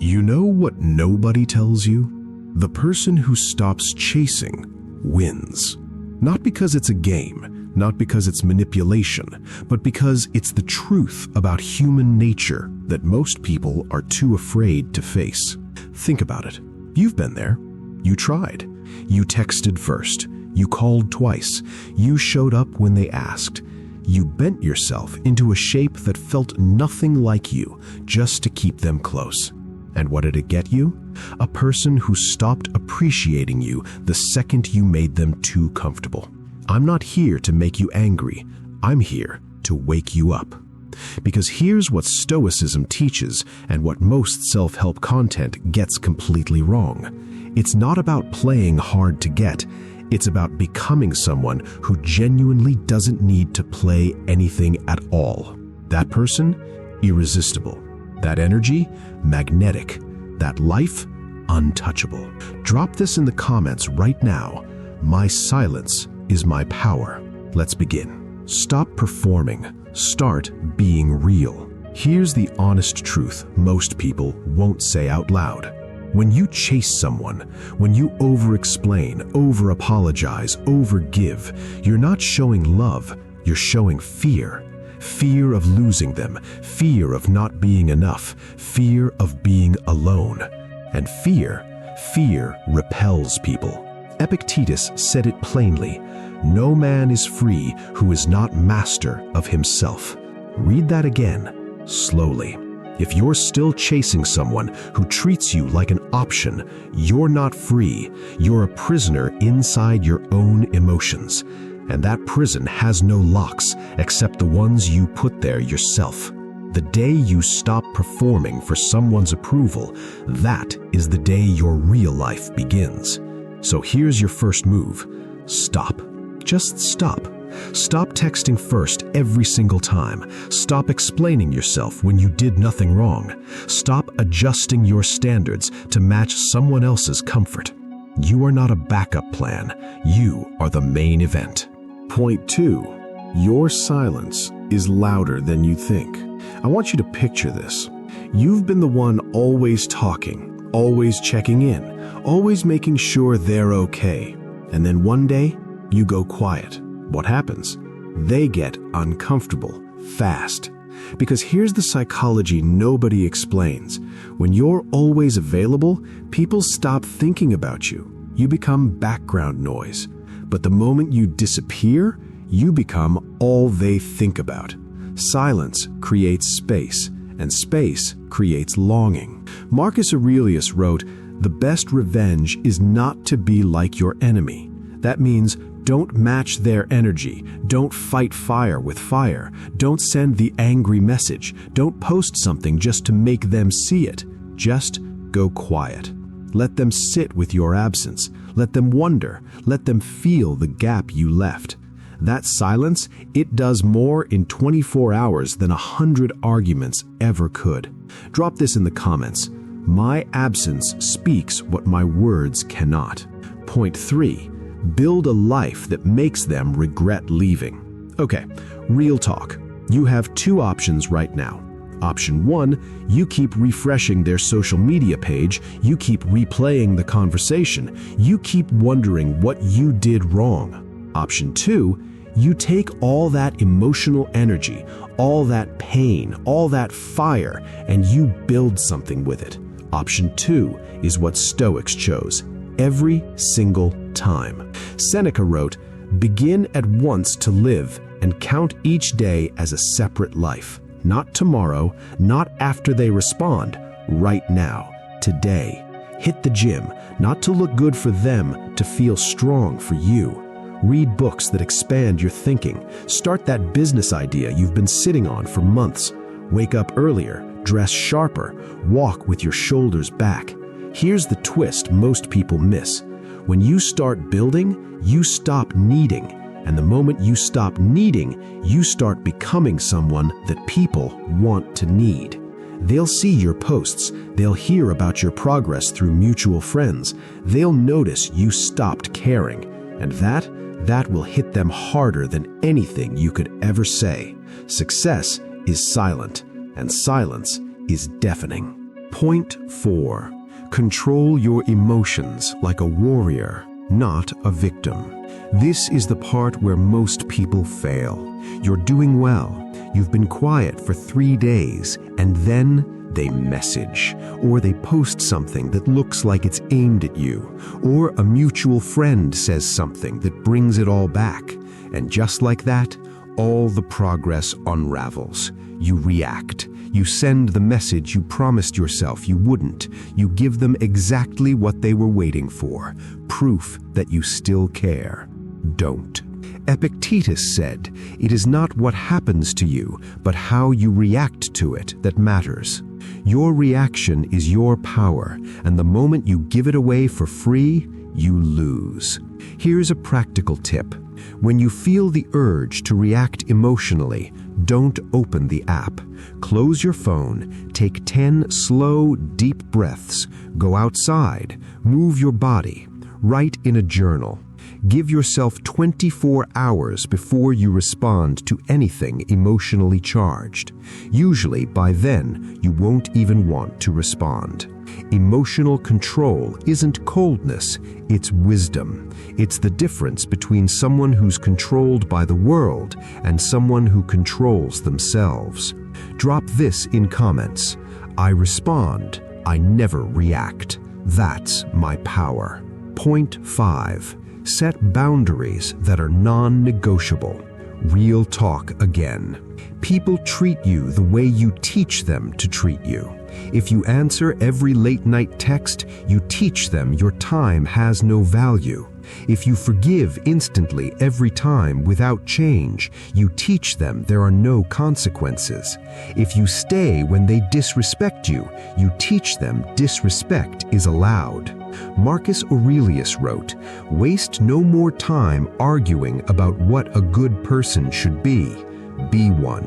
You know what nobody tells you? The person who stops chasing wins. Not because it's a game, not because it's manipulation, but because it's the truth about human nature that most people are too afraid to face. Think about it. You've been there. You tried. You texted first. You called twice. You showed up when they asked. You bent yourself into a shape that felt nothing like you just to keep them close. And what did it get you? A person who stopped appreciating you the second you made them too comfortable. I'm not here to make you angry. I'm here to wake you up. Because here's what Stoicism teaches and what most self-help content gets completely wrong. It's not about playing hard to get. It's about becoming someone who genuinely doesn't need to play anything at all. That person, irresistible. That energy, magnetic. That life, untouchable. Drop this in the comments right now. My silence is my power. Let's begin. Stop performing. Start being real. Here's the honest truth most people won't say out loud. When you chase someone, when you over-explain, over-apologize, over-give, you're not showing love, you're showing fear. Fear of losing them, fear of not being enough, fear of being alone. And fear repels people. Epictetus said it plainly, "No man is free who is not master of himself." Read that again, slowly. If you're still chasing someone who treats you like an option, you're not free. You're a prisoner inside your own emotions. And that prison has no locks except the ones you put there yourself. The day you stop performing for someone's approval, that is the day your real life begins. So here's your first move. Stop. Just stop. Stop texting first every single time. Stop explaining yourself when you did nothing wrong. Stop adjusting your standards to match someone else's comfort. You are not a backup plan. You are the main event. Point 2. Your silence is louder than you think. I want you to picture this. You've been the one always talking, always checking in, always making sure they're okay. And then one day, you go quiet. What happens? They get uncomfortable fast. Because here's the psychology nobody explains. When you're always available, people stop thinking about you. You become background noise. But the moment you disappear, you become all they think about. Silence creates space, and space creates longing. Marcus Aurelius wrote, "The best revenge is not to be like your enemy." That means don't match their energy. Don't fight fire with fire. Don't send the angry message. Don't post something just to make them see it. Just go quiet. Let them sit with your absence. Let them wonder. Let them feel the gap you left. That silence, it does more in 24 hours than 100 arguments ever could. Drop this in the comments. My absence speaks what my words cannot. Point 3. Build a life that makes them regret leaving. Okay, real talk. You have 2 options right now. Option 1, you keep refreshing their social media page, you keep replaying the conversation, you keep wondering what you did wrong. Option 2, you take all that emotional energy, all that pain, all that fire, and you build something with it. Option 2 is what Stoics chose. Every single time. Seneca wrote, "Begin at once to live and count each day as a separate life. Not tomorrow, not after they respond, right now, today. Hit the gym, not to look good for them, to feel strong for you. Read books that expand your thinking. Start that business idea you've been sitting on for months. Wake up earlier, dress sharper, walk with your shoulders back." Here's the twist most people miss. When you start building, you stop needing. And the moment you stop needing, you start becoming someone that people want to need. They'll see your posts. They'll hear about your progress through mutual friends. They'll notice you stopped caring. And that will hit them harder than anything you could ever say. Success is silent, and silence is deafening. Point 4. Control your emotions like a warrior, not a victim. This is the part where most people fail. You're doing well. You've been quiet for 3 days, and then they message, or they post something that looks like it's aimed at you, or a mutual friend says something that brings it all back. And just like that, all the progress unravels. You react. You send the message you promised yourself you wouldn't. You give them exactly what they were waiting for, proof that you still care. Don't. Epictetus said, "It is not what happens to you, but how you react to it that matters." Your reaction is your power, and the moment you give it away for free, you lose. Here's a practical tip. When you feel the urge to react emotionally, don't open the app. Close your phone, take 10 slow, deep breaths, go outside, move your body, write in a journal. Give yourself 24 hours before you respond to anything emotionally charged. Usually, by then, you won't even want to respond. Emotional control isn't coldness, it's wisdom. It's the difference between someone who's controlled by the world and someone who controls themselves. Drop this in comments. I respond, I never react. That's my power. Point 5. Set boundaries that are non-negotiable. Real talk again. People treat you the way you teach them to treat you. If you answer every late-night text, you teach them your time has no value. If you forgive instantly every time without change, you teach them there are no consequences. If you stay when they disrespect you, you teach them disrespect is allowed. Marcus Aurelius wrote, "Waste no more time arguing about what a good person should be. Be one."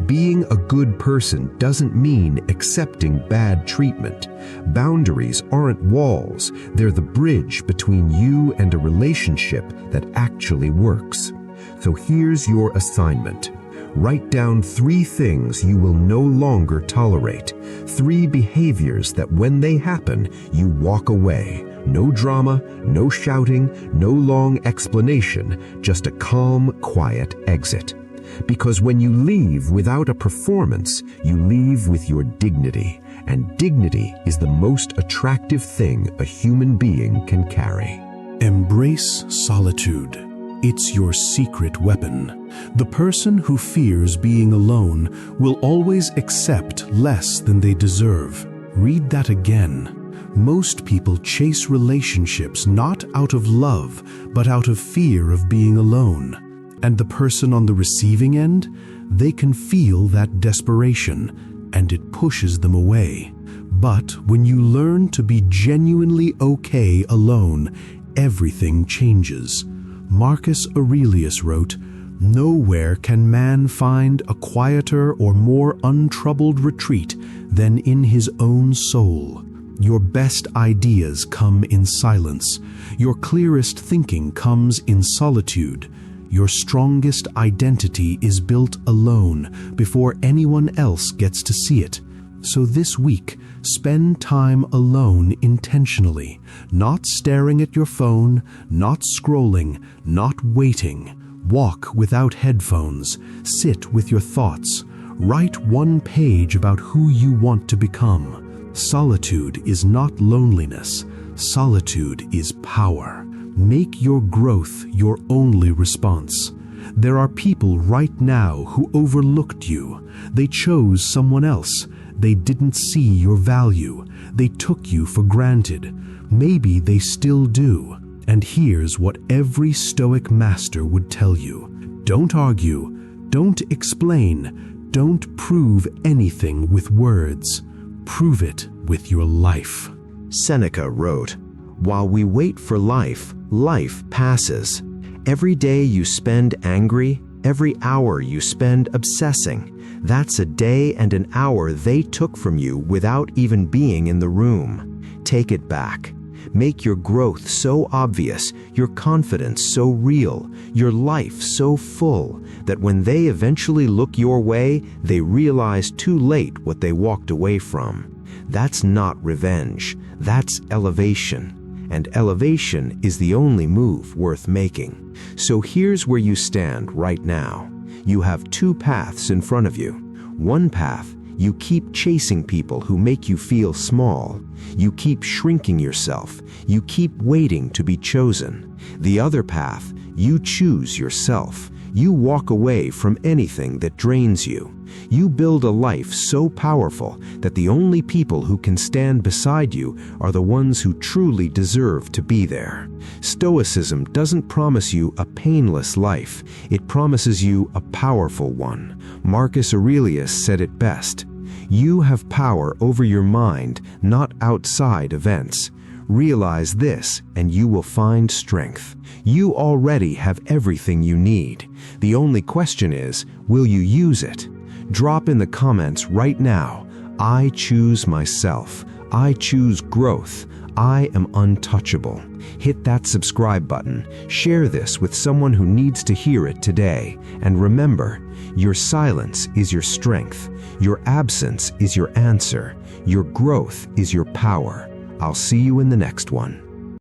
Being a good person doesn't mean accepting bad treatment. Boundaries aren't walls, they're the bridge between you and a relationship that actually works. So here's your assignment. Write down 3 things you will no longer tolerate. 3 behaviors that when they happen, you walk away. No drama, no shouting, no long explanation, just a calm, quiet exit. Because when you leave without a performance, you leave with your dignity. And dignity is the most attractive thing a human being can carry. Embrace solitude. It's your secret weapon. The person who fears being alone will always accept less than they deserve. Read that again. Most people chase relationships not out of love, but out of fear of being alone. And the person on the receiving end, they can feel that desperation, and it pushes them away. But when you learn to be genuinely okay alone, everything changes. Marcus Aurelius wrote, "Nowhere can man find a quieter or more untroubled retreat than in his own soul." Your best ideas come in silence. Your clearest thinking comes in solitude. Your strongest identity is built alone before anyone else gets to see it. So this week, spend time alone intentionally, not staring at your phone, not scrolling, not waiting. Walk without headphones. Sit with your thoughts. Write 1 page about who you want to become. Solitude is not loneliness. Solitude is power. Make your growth your only response. There are people right now who overlooked you. They chose someone else. They didn't see your value. They took you for granted. Maybe they still do. And here's what every Stoic master would tell you. Don't argue. Don't explain. Don't prove anything with words. Prove it with your life. Seneca wrote, "While we wait for life, life passes. Every day you spend angry, every hour you spend obsessing. That's a day and an hour they took from you without even being in the room. Take it back. Make your growth so obvious, your confidence so real, your life so full, that when they eventually look your way, they realize too late what they walked away from. That's not revenge, that's elevation. And elevation is the only move worth making. So here's where you stand right now. You have two paths in front of you. One path, you keep chasing people who make you feel small. You keep shrinking yourself. You keep waiting to be chosen. The other path, you choose yourself. You walk away from anything that drains you. You build a life so powerful that the only people who can stand beside you are the ones who truly deserve to be there. Stoicism doesn't promise you a painless life. It promises you a powerful one. Marcus Aurelius said it best. You have power over your mind, not outside events. Realize this, and you will find strength. You already have everything you need. The only question is, will you use it? Drop in the comments right now, I choose myself. I choose growth. I am untouchable. Hit that subscribe button. Share this with someone who needs to hear it today. And remember, your silence is your strength. Your absence is your answer. Your growth is your power. I'll see you in the next one.